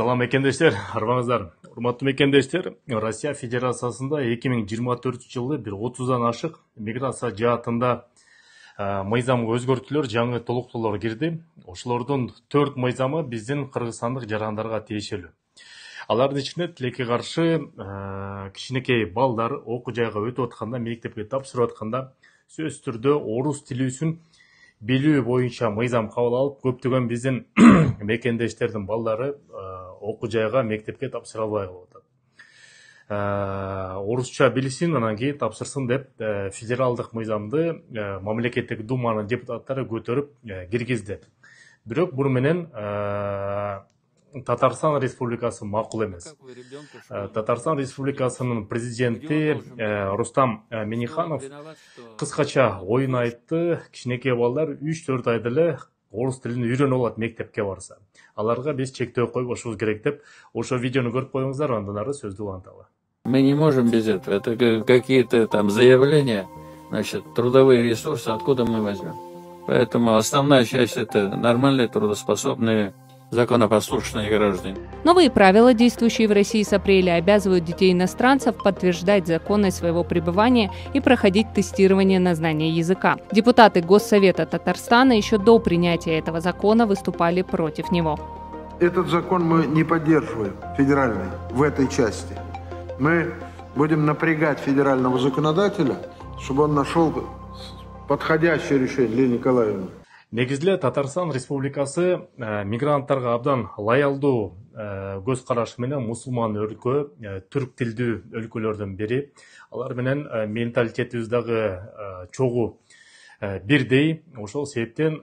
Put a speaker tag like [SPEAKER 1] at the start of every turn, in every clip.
[SPEAKER 1] Салам мекендештер, арбаңыздар. Урматтуу мекендештер, Россия Федерациясында 2024 жылы бир 30дан ашык миграция жаатында мыйзамга өзгөртүүлөр, жаңы толуктоолор кирди. Ошолордун 4 мыйзамы биздин кыргызстандык жарандарга тиешелүү. Алардын ичинде тилекке каршы кичинекей балдар окуу жайга өтүп атканда, мектепке тапшырып атканда сөзсүз түрдө орус тилүүсүн билүү боюнча мыйзам кабыл алып, көптөгөн биздин мекендештердин балдары окуу жайга, мектепке тапшыра албай калып атат. Орусча билсин, анан кийин тапшырсын деп федералдык мыйзамды мамлекеттик думанын депутаттары көтөрүп киргизди. Бирок буну менен Татарстан Республикасы макул эмес. Татарстан Республикасынын президенти Рустам Минниханов кыскача оюн айтты. Кичинекей балдар 3-4 айда эле орус тилин үйрөнүп алат мектепке барса. Аларга биз чектөө койбошубуз керек деп, ошо видеону көрүп коюңуздар, андан ары сөздү уланталы.
[SPEAKER 2] Мы не можем без этого. Это какие-то там заявления, значит, трудовые ресурсы, откуда мы возьмем. Поэтому основная часть — это нормальные, трудоспособные, законопослушные граждане.
[SPEAKER 3] Новые правила, действующие в России с апреля, обязывают детей иностранцев подтверждать законность своего пребывания и проходить тестирование на знание языка. Депутаты Госсовета Татарстана еще до принятия этого закона выступали против него.
[SPEAKER 4] Этот закон мы не поддерживаем, федеральный, в этой части. Мы будем напрягать федерального законодателя, чтобы он нашел подходящее решение, Лилия Николаевна.
[SPEAKER 1] Негизде Татарстан Республикасы мигранттарга абдан лаялдуу көз карашы менен мусулман өлкө, түрк тилдүү өлкөлөрдөн бири. Алар менен менталитетибиз дагы чогуу бирдей. Ошол себептен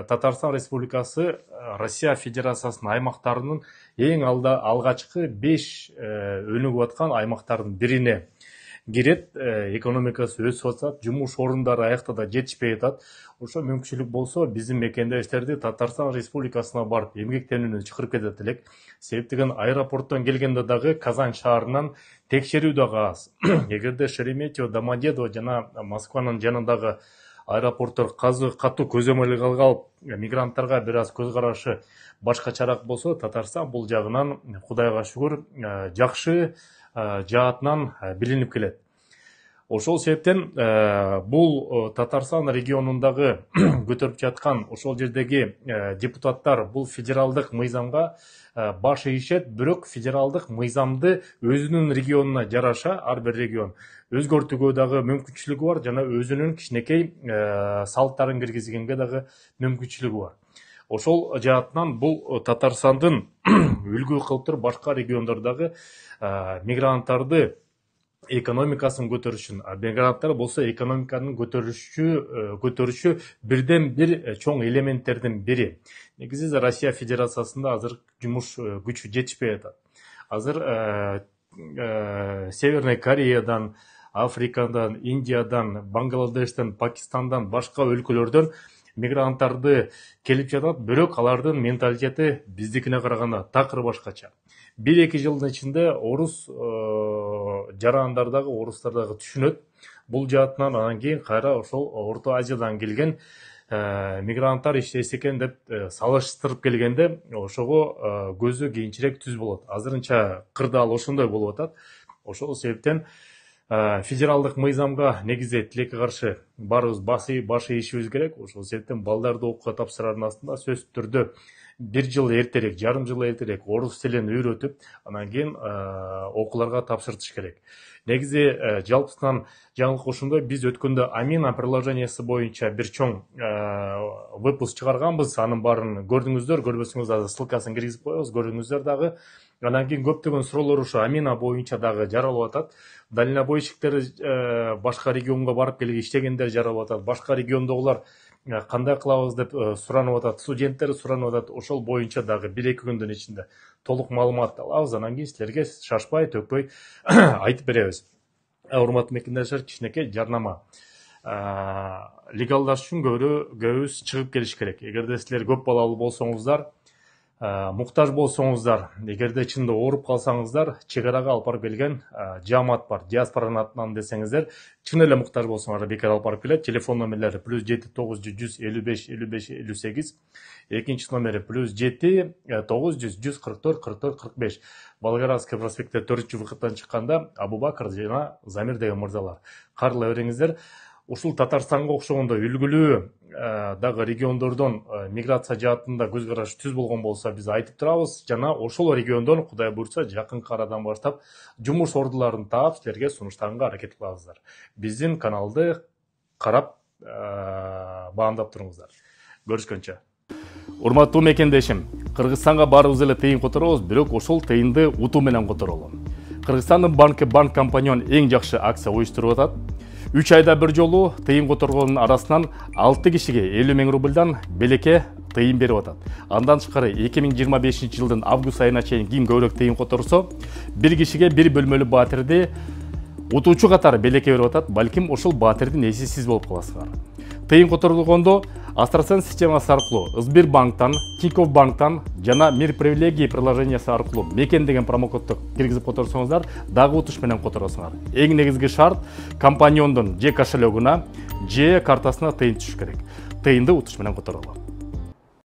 [SPEAKER 1] Татарстан Республикасы Россия Федерациясынын аймактарынын эң алгачкы 5 өнүгүп аткан аймактардын бирине кирет. Экономикасы өсүп атат, жумуш орундары аякта да жетишпей атат. Ошо мүмкүнчүлүк болсо биздин мекендештерди Татарстан Республикасына барып эмгектенүүнү чакырып кетет элек. Себептен аэропорттон келгенде дагы Казань шаарынан текшерүү дагы аз. Эгерде Шереметьево, Домодедово жана Москванын жанындагы аэропорттор катуу көзөмөлгө алып, мигранттарга бир аз көз карашы башкачараак болсо, Татарстан бул жагынан Кудайга шүгүр жакшы жаатынан билинип келет. Ошол себептен бул Татарстан регионундагы көтөрүп жаткан ошол жердеги депутаттар бул федералдык мыйзамга баш ийишет, бирок федералдык мыйзамды өзүнүн регионуна жараша ар бир регион өзгөртүүгө дагы мүмкүнчүлүгү бар, жана өзүнүн кичинекей салттарын киргизгенге дагы мүмкүнчүлүгү бар. Ошол жаатынан бул Татарстандын үлгү кылып туруп башка региондордогу мигранттарды экономикасын көтөрүшүн, мигранттар болсо экономиканын көтөрүшү бирден бир чоң элементтердин бири. Негизи Россия Федерациясында азыр жумуш күчү жетишпей атат. Азыр Северный Кореядан, Африкадан, Индиядан, Бангладештен, Пакистандан, башка өлкөлөрдөн мигранттарды келип жатат, бирок алардын менталитети биздикине караганда такыр башкача. 1-2 жылдын ичинде орус жарандардагы, орустардагы түшүнөт. Бул жаатынан анан кийин кайра ошол Орто Азиядан келген мигранттар иштейт экен деп салыштырып келгенде, ошого көзү кийинчерээк түз болот. Азырынча кырдаал ошондой болуп атат. Ошол себептен федералдык мыйзамга негизде тилекке каршы баарыбыз баш ийишибиз керек. Ошол себептен балдарды окууга тапшырардын астында сөзсүз түрдө 1 жыл эртерээк, жарым жыл эртерээк орус тилин үйрөтүп, анан кийин окууларга тапшыртыш керек. Негизи жалпысынан жаңылык ошондой, биз өткөндө Амина приложениясы боюнча бир чоң выпуск чыгарганбыз. Анын баарын көрдүңүздөр, көрбөсөңүз азыр ссылкасын киргизип коебуз, көрүңүздөр дагы. Анан кийин көптөгөн суроолор ошо Амина боюнча дагы жаралып атат. Дальнобойщиктер башка регионго барып келип иштегендер жаралып атат. Башка региондогулар кандай кылабыз деп суранып атат, студенттер суранып атат. Ошол боюнча дагы 1-2 күндүн ичинде толук маалымат алабыз, анан кийин силерге шашпай, төкпөй айтып беребиз. Урматтуу мекендештер, кичинекей жарнама. Легалдаш үчүн көбүбүз чыгып келиш керек. Эгерде силер көп балалуу болсоңуздар, Мұқтаж болсоңуздар, эгерде чында ооруп калсаңыздар, чек арага алып барып келген жамаат бар, диаспоранын атынан десеңиздер, чын эле муктаж болсоңуздар бекер алып барып келет. Телефон номерлери +7 900 155 55 58, экинчи номери +7 900 144 44 45. Болгаровский проспектте 4-чү выкыттан чыкканда Абубакыр жана Замир деген мырзалар. Каарылай бериңиздер. Ушул Татарстанга окшогондо үлгүлүү дагы региондордон миграция жаатында көз карашы түз болгон болсо биз айтып турабыз. Жана ошол региондон Кудай буйрса жакынкы арадан баштап жумуш ордуларын таап силерге сунуштаганга аракет кылабыздар. Биздин каналды карап баамдап туруңуздар. Көрүшкөнчө. Урматтуу мекендешим, Кыргызстанга баарыбыз эле тыйын которобуз, бирок ошол тыйынды утуу менен которолу. Кыргызстандын банк компаньон эң жакшы акция уюштуруп атат. 3 айда bir жолу тыйын которгондун арасынан 6 кишиге 50 000 рубльдан белекке тыйын берип атат. Андан тышкары 2025 жылдын август айына чейин ким көбүрөөк тыйын которсо, bir кишиге bir бөлмөлүү батирди утуучу катары белекке берип атат. Балким ошол батирдин эси сиз болуп каласыңар. Тыйын которгондо Астрасен системасы аркылуу Сбербанктан, Тинькофф банктан жана Мир привилегии приложениясы аркылуу Мекен деген промокодду киргизип которсоңуздар, дагы утуш менен которосуңар. Эң негизги шарт компаньондун же кошелегуна, же картасына тыйын түшүш керек. Тыйынды утуш менен которолу.